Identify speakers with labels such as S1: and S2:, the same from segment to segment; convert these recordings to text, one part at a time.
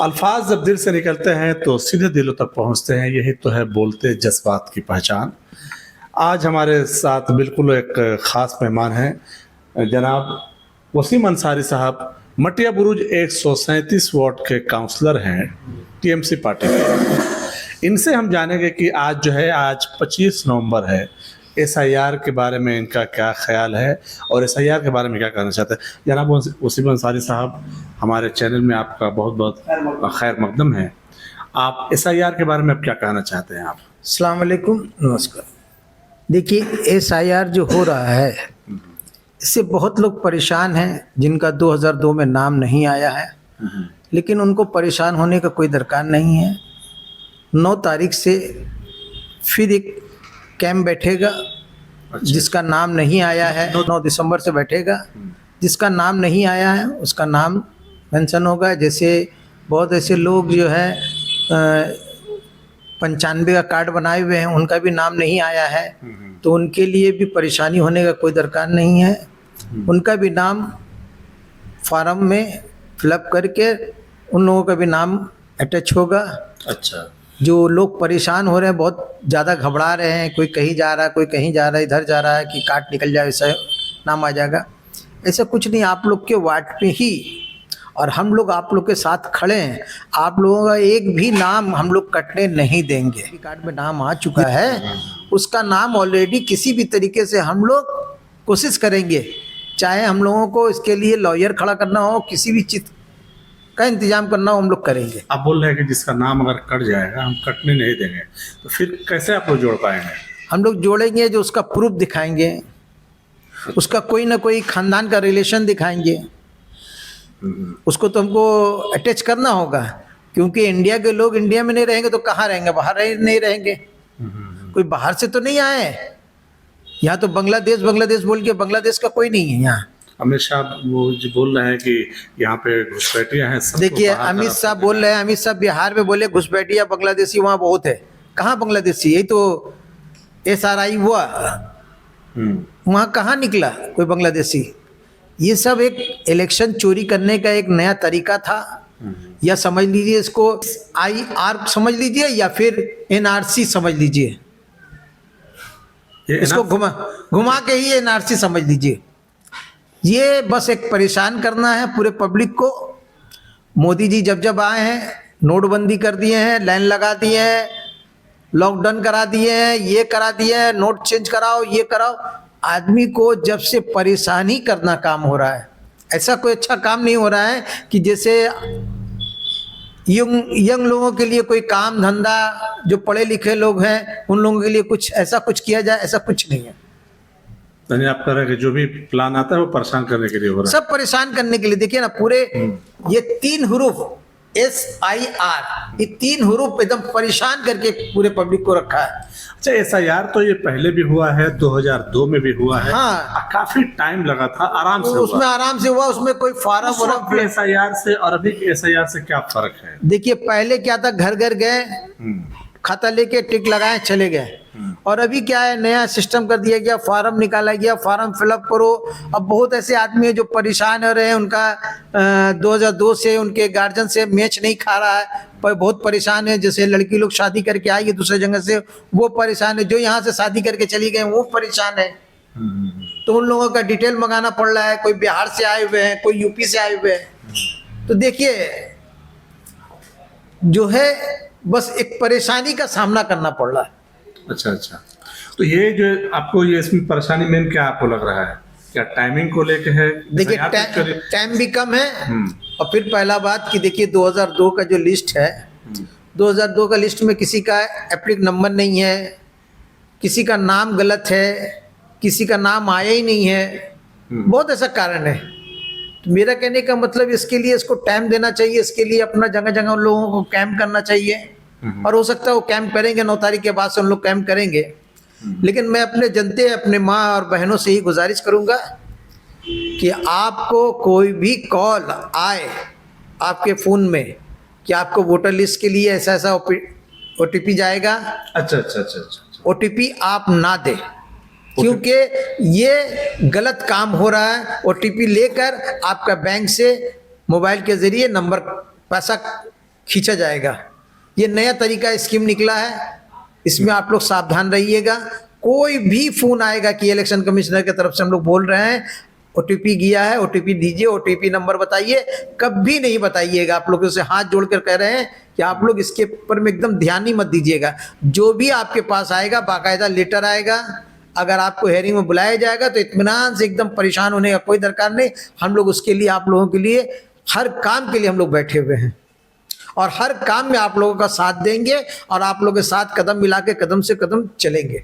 S1: अल्फाज जब दिल से निकलते हैं तो सीधे दिलों तक पहुंचते हैं, यही तो है बोलते जज्बात की पहचान। आज हमारे साथ बिल्कुल एक ख़ास मेहमान हैं, जनाब वसीम अंसारी साहब। मटिया बुरुज 137 वार्ड के काउंसलर हैं टीएमसी पार्टी के। इनसे हम जानेंगे कि आज जो है, आज 25 नवंबर है, एसआईआर के बारे में इनका क्या ख्याल है और एसआईआर के बारे में क्या कहना चाहते हैं। जनाब वसीम अंसारी साहब, हमारे चैनल में आपका बहुत बहुत खैर मकदम है। आप एसआईआर के बारे में अब क्या कहना चाहते हैं आप?
S2: अस्सलाम वालेकुम, नमस्कार। देखिए, एसआईआर जो हो रहा है इससे बहुत लोग परेशान हैं जिनका 2002 में नाम नहीं आया है, लेकिन उनको परेशान होने का कोई दरकार नहीं है। 9 तारीख से फिर एक कैंप बैठेगा। जिसका नाम नहीं आया है 9 दिसंबर से बैठेगा। जिसका नाम नहीं आया है उसका नाम मेंशन होगा। जैसे बहुत ऐसे लोग जो है 95 का कार्ड बनाए हुए हैं, उनका भी नाम नहीं आया है, तो उनके लिए भी परेशानी होने का कोई दरकार नहीं है। उनका भी नाम फार्म में फिलअप करके उन लोगों का भी नाम अटैच होगा।
S1: अच्छा,
S2: जो लोग परेशान हो रहे हैं, बहुत ज़्यादा घबरा रहे हैं, कोई कहीं जा रहा है, कोई कहीं जा रहा है, इधर जा रहा है कि कार्ड निकल जाए ऐसा नाम आ जाएगा, ऐसा कुछ नहीं। आप लोग के वार्ड पे ही, और हम लोग आप लोग के साथ खड़े हैं। आप लोगों का एक भी नाम हम लोग कटने नहीं देंगे। कार्ड में नाम आ चुका है, उसका नाम ऑलरेडी किसी भी तरीके से हम लोग कोशिश करेंगे, चाहे हम लोगों को इसके लिए लॉयर खड़ा करना हो, किसी भी चीज़ का इंतजाम करना हो, हम लोग करेंगे।
S1: आप बोल रहे हैं कि जिसका नाम अगर कट जाएगा हम कटने नहीं देंगे, तो फिर कैसे आप लोग जोड़ पाएंगे?
S2: हम लोग जोड़ेंगे, जो उसका प्रूफ दिखाएंगे, उसका कोई ना कोई खानदान का रिलेशन दिखाएंगे। उसको तो हमको अटैच करना होगा, क्योंकि इंडिया के लोग इंडिया में नहीं रहेंगे तो कहाँ रहेंगे? बाहर नहीं रहेंगे। कोई बाहर से तो नहीं आए। यहाँ तो बांग्लादेश बोल के बांग्लादेश का कोई नहीं है यहाँ।
S1: अमित शाह वो जो बोल रहे हैं कि यहाँ पे घुसपैठियाँ हैं।
S2: देखिए, अमित शाह बोल रहे हैं, अमित शाह बिहार में बोले घुसपैठिया बांग्लादेशी वहाँ बहुत है। कहाँ बांग्लादेशी? यही तो एसआरआई हुआ, वहाँ कहाँ निकला कोई बांग्लादेशी? ये सब एक इलेक्शन चोरी करने का एक नया तरीका था, या समझ लीजिए इसको IR समझ लीजिए, या फिर NRC समझ लीजिए। इसको घुमा के ही NRC समझ लीजिए। ये बस एक परेशान करना है पूरे पब्लिक को। मोदी जी जब आए हैं, नोटबंदी कर दिए हैं, लाइन लगा दिए हैं, लॉकडाउन करा दिए हैं, ये करा दिए हैं, नोट चेंज कराओ, ये कराओ। आदमी को जब से परेशान ही करना काम हो रहा है। ऐसा कोई अच्छा काम नहीं हो रहा है कि जैसे यंग लोगों के लिए कोई काम धंधा, जो पढ़े लिखे लोग हैं उन लोगों के लिए कुछ ऐसा कुछ किया जाए, ऐसा कुछ नहीं है।
S1: यानी आप कह रहे हैं कि जो भी प्लान आता है वो परेशान करने के लिए हो रहा है।
S2: सब परेशान करने के लिए। देखिए ना, पूरे ये 3 हरूफ SIR, ये 3 हरूफ एकदम परेशान करके पूरे पब्लिक को रखा है।
S1: अच्छा, एसआईआर तो ये पहले भी हुआ है, 2002 में भी हुआ है।
S2: हाँ,
S1: काफी टाइम लगा था, आराम से
S2: उसमें आराम से हुआ। उसमें कोई फार्म
S1: एसआईआर से और अभी के एसआईआर से क्या फर्क है?
S2: देखिए, पहले क्या था, घर घर गए, खाता लेके टिक लगाए चले गए। और अभी क्या है, नया सिस्टम कर दिया गया, फार्म निकाला गया, फार्म फिलअप करो। अब बहुत ऐसे आदमी हैं जो परेशान हो रहे हैं, उनका 2002 से उनके गार्जियन से मैच नहीं खा रहा है, पर बहुत परेशान है। जैसे लड़की लोग शादी करके आएगी दूसरे जगह से, वो परेशान है। जो यहाँ से शादी करके चली गए वो परेशान है। तो उन लोगों का डिटेल मंगाना पड़ रहा है। कोई बिहार से आए हुए हैं, कोई यूपी से आए हुए हैं। तो देखिए, जो है बस एक परेशानी का सामना करना पड़ रहा है।
S1: अच्छा, तो ये जो आपको ये इसमें परेशानी मेन क्या आपको लग रहा है? क्या टाइमिंग को लेके है?
S2: देखिए, टाइम भी कम है। और फिर पहला बात कि देखिए, 2002 का जो लिस्ट है, 2002 का लिस्ट में किसी का एप्लिक नंबर नहीं है, किसी का नाम गलत है, किसी का नाम आया ही नहीं है। बहुत ऐसा कारण है। तो मेरा कहने का मतलब, इसके लिए इसको टाइम देना चाहिए। इसके लिए अपना जगह जगह उन लोगों को कैंप करना चाहिए, और हो सकता है वो कैंप करेंगे। 9 तारीख के बाद से उन लोग कैंप करेंगे। लेकिन मैं अपने जनते, अपने माँ और बहनों से ही गुजारिश करूंगा कि आपको कोई भी कॉल आए आपके फ़ोन में कि आपको वोटर लिस्ट के लिए ऐसा ऐसा OTP जाएगा,
S1: अच्छा,
S2: OTP आप ना दें, क्योंकि ये गलत काम हो रहा है। OTP लेकर आपका बैंक से मोबाइल के ज़रिए नंबर पैसा खींचा जाएगा। ये नया तरीका स्कीम निकला है, इसमें आप लोग सावधान रहिएगा। कोई भी फोन आएगा कि इलेक्शन कमिश्नर की तरफ से हम लोग बोल रहे हैं ओटीपी गया है, ओटीपी दीजिए, ओटीपी नंबर बताइए, कभी नहीं बताइएगा। आप लोगों से हाथ जोड़कर कह रहे हैं कि आप लोग इसके ऊपर में एकदम ध्यान ही मत दीजिएगा। जो भी आपके पास आएगा बाकायदा लेटर आएगा, अगर आपको हेयरिंग में बुलाया जाएगा तो इत्मीनान से एकदम परेशान होने का कोई दरकार नहीं। हम लोग उसके लिए आप लोगों के लिए हर काम के लिए हम लोग बैठे हुए हैं और हर काम में आप लोगों का साथ देंगे और आप लोगों के साथ कदम मिला के कदम से कदम चलेंगे।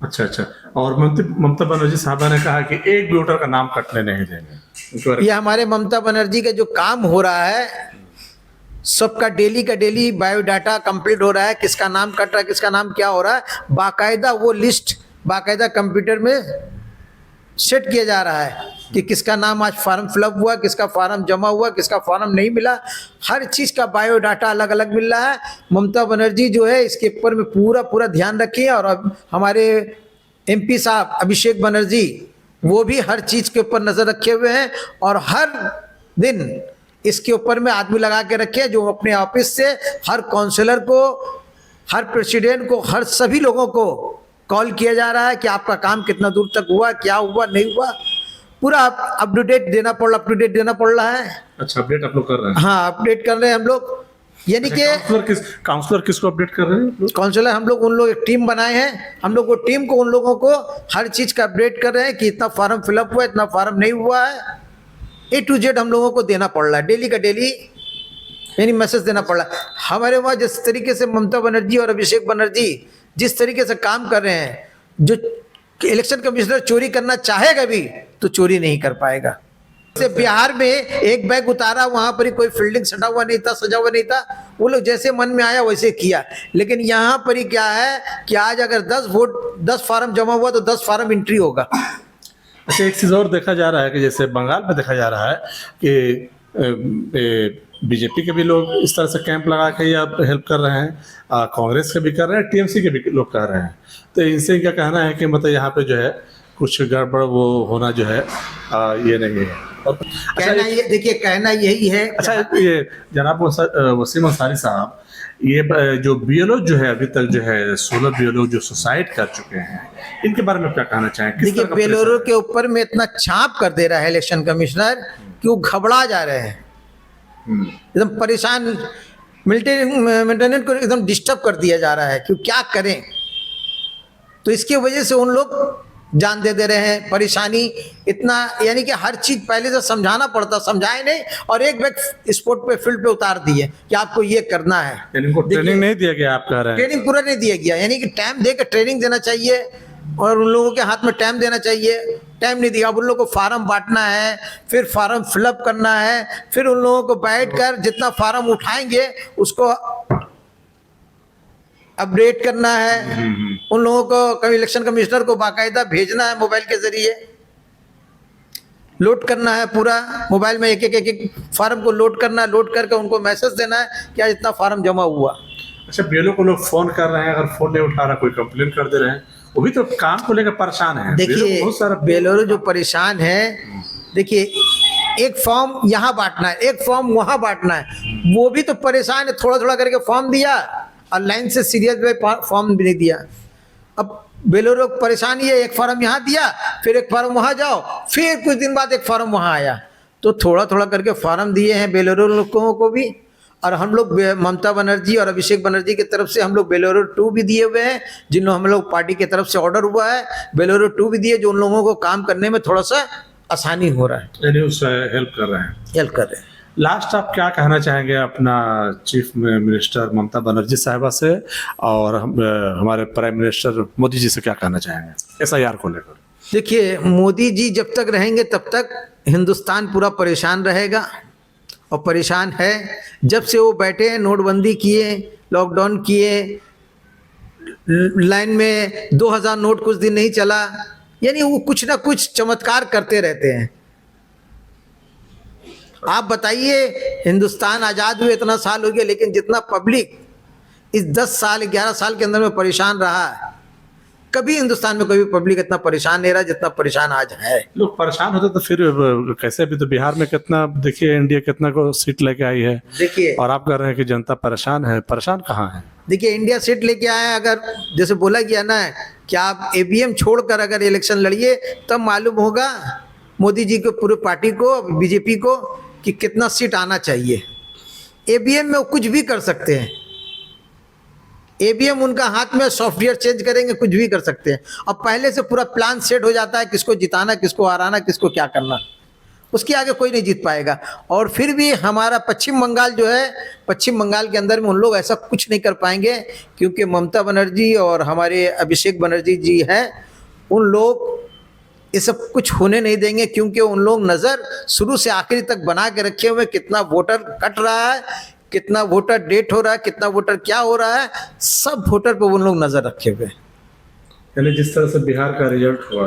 S1: अच्छा अच्छा। और ममता बनर्जी साहबा ने कहा कि एक भी वोटर का नाम कटने नहीं देंगे।
S2: ये हमारे ममता बनर्जी का जो काम हो रहा है, सबका डेली का डेली बायोडाटा कंप्लीट हो रहा है, किसका नाम कट रहा है, किसका नाम क्या हो रहा है, बाकायदा वो लिस्ट बाकायदा कंप्यूटर में सेट किया जा रहा है कि किसका नाम आज फॉर्म फिलअप हुआ, किसका फॉर्म जमा हुआ, किसका फॉर्म नहीं मिला। हर चीज़ का बायोडाटा अलग अलग मिल रहा है। ममता बनर्जी जो है इसके ऊपर में पूरा ध्यान रखिए। और अब हमारे एमपी साहब अभिषेक बनर्जी वो भी हर चीज़ के ऊपर नज़र रखे हुए हैं और हर दिन इसके ऊपर में आदमी लगा के रखे जो अपने ऑफिस से हर काउंसलर को, हर प्रेसिडेंट को, हर सभी लोगों को कॉल किया जा रहा है कि आपका काम कितना दूर तक हुआ, क्या हुआ, नहीं हुआ, पूरा अप टू डेट देना पड़ रहा है।
S1: अच्छा, अपडेट आप लोग कर रहे हैं?
S2: हाँ, अपडेट कर रहे हैं हम लोग। यानी कि
S1: काउंसलर किसको अपडेट कर रहे हैं?
S2: काउंसलर हम लोग एक टीम बनाए हैं, हम लोग वो टीम को उन लोगों को हर चीज़ का अपडेट कर रहे हैं कि इतना फॉर्म फिलअप हुआ, इतना फॉर्म नहीं हुआ है। A to Z हम लोगों को देना पड़ रहा है, डेली का डेली यानी मैसेज देना पड़ रहा है। हमारे वहाँ जिस तरीके से ममता बनर्जी और अभिषेक बनर्जी जिस तरीके से काम कर रहे हैं, जो इलेक्शन कमिश्नर चोरी करना चाहेगा भी तो चोरी नहीं कर पाएगा। जैसे बिहार में एक बैग उतारा, वहां पर ही कोई फील्डिंग सटा हुआ नहीं था, सजा हुआ नहीं था, वो लोग जैसे मन में आया वैसे किया। लेकिन यहाँ पर ही क्या है कि आज अगर 10 फॉर्म जमा हुआ तो 10 फॉर्म एंट्री होगा।
S1: अच्छा, एक चीज़ और देखा जा रहा है कि जैसे बंगाल में देखा जा रहा है कि बीजेपी के भी लोग इस तरह से कैंप लगा के या हेल्प कर रहे हैं, कांग्रेस के भी कर रहे हैं, टीएमसी के भी लोग कर रहे हैं। तो इनसे क्या कहना है कि मतलब यहाँ पे जो है कुछ गड़बड़ वो होना जो है ये नहीं है। और
S2: कहना ये देखिए, कहना यही है।
S1: अच्छा, ये जनाब वसीम अंसारी साहब, ये जो बीएलओ जो है अभी तक जो है 16 बीएलओ जो सुसाइड कर चुके हैं, इनके बारे में क्या कहना चाहें?
S2: देखिए, बीएलओ के ऊपर में इतना छाप कर दे रहा है इलेक्शन कमिश्नर कि वो घबरा जा रहे हैं, एकदम परेशान, मेंटेनेंस को एकदम डिस्टर्ब कर दिया जा रहा है कि क्या करें। तो इसकी वजह से उन लोग जान दे रहे हैं, परेशानी इतना, यानी कि हर चीज पहले से समझाना पड़ता, समझाए नहीं और एक बैग स्पॉट पे फील्ड पे उतार दिए कि आपको ये करना है।
S1: इनको ट्रेनिंग नहीं दिया गया, आप कह रहे हैं?
S2: ट्रेनिंग पूरा नहीं दिया गया, यानी कि टाइम दे के ट्रेनिंग देना चाहिए और उन लोगों के हाथ में टाइम देना चाहिए। टाइम नहीं दिया। अब उन लोगों को फार्म बांटना है, फिर फार्म फिलअप करना है, फिर उन लोगों को बैठकर जितना फार्म उठाएंगे उसको अपडेट करना है। उन लोगों को इलेक्शन कमिश्नर को बाकायदा भेजना है, मोबाइल के जरिए लोड करना है, पूरा मोबाइल में एक एक फार्म को लोड करना है, लोड करके उनको मैसेज देना है कि आज इतना फार्म जमा हुआ।
S1: अच्छा, बीएलओ को लोग फोन कर रहे हैं, अगर फोन नहीं उठा रहा कोई कंप्लेन कर दे रहे हैं, वो भी तो काम को लेकर परेशान है।
S2: देखिए,
S1: बहुत सारा
S2: बीएलओ जो परेशान है, देखिए एक फॉर्म यहाँ बांटना है, एक फॉर्म वहाँ बांटना है, वो भी तो परेशान है। थोड़ा करके फॉर्म दिया और लाइन से सीरियस में फॉर्म भी नहीं दिया। अब बेलोरो परेशानी है, एक फॉर्म यहाँ दिया, फिर एक फॉर्म वहाँ जाओ, फिर कुछ दिन बाद एक फॉर्म वहाँ आया। तो थोड़ा करके फॉर्म दिए हैं बेलोरो लोगों को भी। और हम लोग ममता बनर्जी और अभिषेक बनर्जी की तरफ से हम लोग बेलोरो 2 भी दिए हुए हैं, जिन्हों हम लोग पार्टी की तरफ से ऑर्डर हुआ है, बेलोरो 2 भी दिए, जो उन लोगों को काम करने में थोड़ा सा आसानी हो रहा है,
S1: हेल्प कर रहे हैं। लास्ट आप क्या कहना चाहेंगे अपना चीफ मिनिस्टर ममता बनर्जी साहिबा से और हमारे प्राइम मिनिस्टर मोदी जी से क्या कहना चाहेंगे एसआईआर को लेकर?
S2: देखिए, मोदी जी जब तक रहेंगे तब तक हिंदुस्तान पूरा परेशान रहेगा और परेशान है। जब से वो बैठे हैं, नोटबंदी किए, लॉकडाउन किए, लाइन में 2000 नोट कुछ दिन नहीं चला, यानी वो कुछ ना कुछ चमत्कार करते रहते हैं। आप बताइए, हिंदुस्तान आज़ाद हुए इतना साल हो गया, लेकिन जितना पब्लिक इस 10 साल 11 साल के अंदर में परेशान रहा, कभी हिंदुस्तान में कोई भी पब्लिक इतना परेशान नहीं रहा जितना परेशान आज है।
S1: लोग परेशान होते तो फिर कैसे भी, तो बिहार में कितना देखिए एनडीए कितना को सीट लेके आई है,
S2: देखिए
S1: और आप कह रहे हैं कि जनता परेशान है। परेशाान कहाँ है?
S2: देखिए इंडिया सीट लेके आए, अगर जैसे बोला गया ना कि आप ईवीएम छोड़कर अगर इलेक्शन लड़िए तब मालूम होगा मोदी जी को, पूरे पार्टी को, बीजेपी को, कि कितना सीट आना चाहिए। ईवीएम में वो कुछ भी कर सकते हैं। ईवीएम उनका हाथ में, सॉफ्टवेयर चेंज करेंगे, कुछ भी कर सकते हैं। अब पहले से पूरा प्लान सेट हो जाता है, किसको जिताना, किसको हराना, किसको क्या करना। उसके आगे कोई नहीं जीत पाएगा। और फिर भी हमारा पश्चिम बंगाल जो है, पश्चिम बंगाल के अंदर में उन लोग ऐसा कुछ नहीं कर पाएंगे, क्योंकि ममता बनर्जी और हमारे अभिषेक बनर्जी जी हैं, उन लोग ये सब कुछ होने नहीं देंगे, क्योंकि उन लोग नज़र शुरू से आखिरी तक बना के रखे हुए, कितना वोटर कट रहा है, कितना वोटर डेट हो रहा है, कितना वोटर क्या हो रहा है, सब वोटर पे उन लोग नज़र रखे हुए।
S1: यानी जिस तरह से बिहार का रिजल्ट हुआ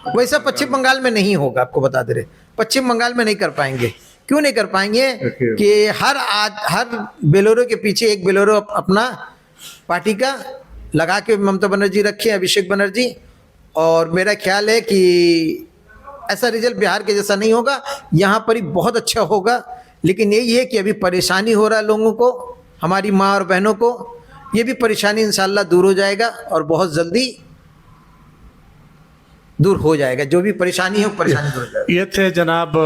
S2: वैसा पश्चिम बंगाल में नहीं होगा। आपको बता दे रहे, पश्चिम बंगाल में नहीं कर पाएंगे। क्यों नहीं कर पाएंगे? कि हर बेलोरो के पीछे एक बेलोरो अपना पार्टी का लगा के ममता बनर्जी रखे, अभिषेक बनर्जी। और मेरा ख्याल है कि ऐसा रिजल्ट बिहार के जैसा नहीं होगा, यहाँ पर ही बहुत अच्छा होगा। लेकिन यही है कि अभी परेशानी हो रहा है लोगों को, हमारी माँ और बहनों को। ये भी परेशानी इंशाल्लाह दूर हो जाएगा और बहुत जल्दी दूर हो जाएगा। जो भी परेशानी है परेशानी दूर हो जाएगा।
S1: ये थे जनाब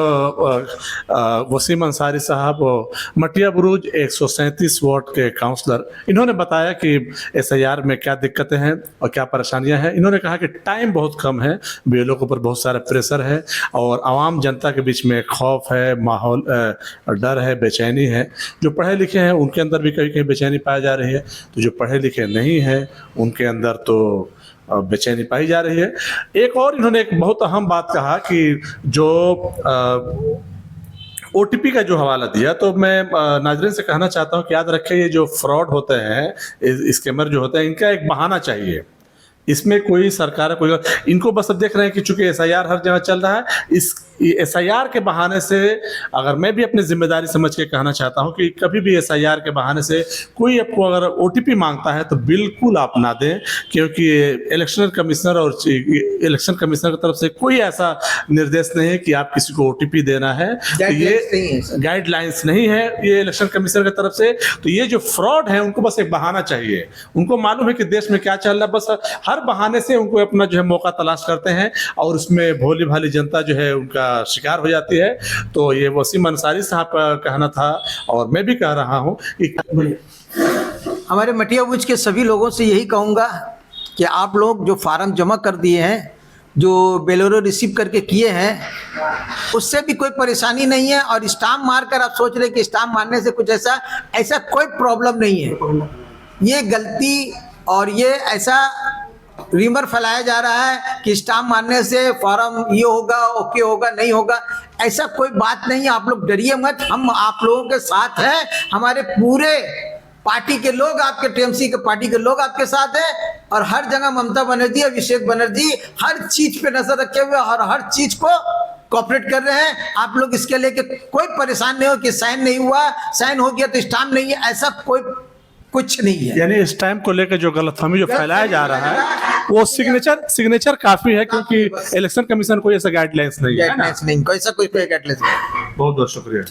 S1: वसीम अंसारी साहब, मटिया बुरुज 137 वार्ड के काउंसलर। इन्होंने बताया कि एसआईआर में क्या दिक्कतें हैं और क्या परेशानियां हैं। इन्होंने कहा कि टाइम बहुत कम है, बीएलओ के ऊपर बहुत सारा प्रेशर है और आवाम जनता के बीच में खौफ है, माहौल डर है, बेचैनी है। जो पढ़े लिखे हैं उनके अंदर भी कहीं कहीं बेचैनी पाई जा रही है, तो जो पढ़े लिखे नहीं हैं उनके अंदर तो बेचैनी पाई जा रही है। एक और इन्होंने एक बहुत अहम बात कहा कि जो ओटीपी का जो हवाला दिया, तो मैं नाजरीन से कहना चाहता हूं कि याद रखें, ये जो फ्रॉड होते हैं, स्कैमर जो होते हैं, इनका एक बहाना चाहिए। इसमें कोई सरकार, कोई इनको बस अब देख रहे हैं कि चूंकि एसआईआर हर जगह चल रहा है, इस एसआईआर के बहाने से, अगर मैं भी अपनी जिम्मेदारी समझ के कहना चाहता हूं कि कभी भी एसआईआर के बहाने से कोई आपको अगर ओटीपी मांगता है तो बिल्कुल आप ना दें, क्योंकि इलेक्शन कमिश्नर और इलेक्शन कमिश्नर की तरफ से कोई ऐसा निर्देश नहीं है कि आप किसी को ओटीपी देना है। तो ये गाइडलाइंस नहीं है ये इलेक्शन कमिश्नर की तरफ से। तो ये जो फ्रॉड है उनको बस एक बहाना चाहिए। उनको मालूम है कि देश में क्या चल रहा है, बस हर बहाने से उनको अपना जो है मौका तलाश करते हैं और उसमें भोली भाली जनता जो है उनका शिकार हो जाती है। तो ये वसीम अंसारी साहब का कहना था और मैं भी कह रहा हूं कि
S2: हमारे मटिया बुरुज के सभी लोगों से यही कहूँगा कि आप लोग जो फार्म जमा कर दिए हैं, जो बेलोरो रिसीव करके किए हैं, उससे भी कोई परेशानी नहीं है। और स्टाम्प मारकर आप सोच रहे कि स्टाम्प मारने से कुछ ऐसा कोई प्रॉब्लम नहीं है। ये गलती और ये ऐसा रीमर फैलाया जा रहा है कि स्टाम्प मारने से फॉर्म ये होगा, ओके होगा, नहीं होगा, ऐसा कोई बात नहीं है। आप लोग डरिए मत, हम आप लोगों के साथ हैं। हमारे पूरे पार्टी के लोग, आपके टीएमसी के पार्टी के लोग आपके साथ हैं। और हर जगह ममता बनर्जी, अभिषेक बनर्जी हर चीज पे नजर रखे हुए और हर चीज को कोऑपरेट कर रहे हैं। आप लोग इसके लेके कोई परेशान नहीं हो कि साइन नहीं हुआ, साइन हो गया तो स्टाम्प नहीं है, ऐसा कोई कुछ नहीं है।
S1: यानी इस टाइम को लेकर जो गलतफहमी जो फैलाया जा रहा है वो सिग्नेचर काफी है, क्योंकि इलेक्शन कमीशन कोई ऐसा गाइडलाइंस नहीं है।
S2: गाइडलाइंस नहीं, कोई ऐसा कोई गाइडलाइंस नहीं।
S1: बहुत बहुत शुक्रिया।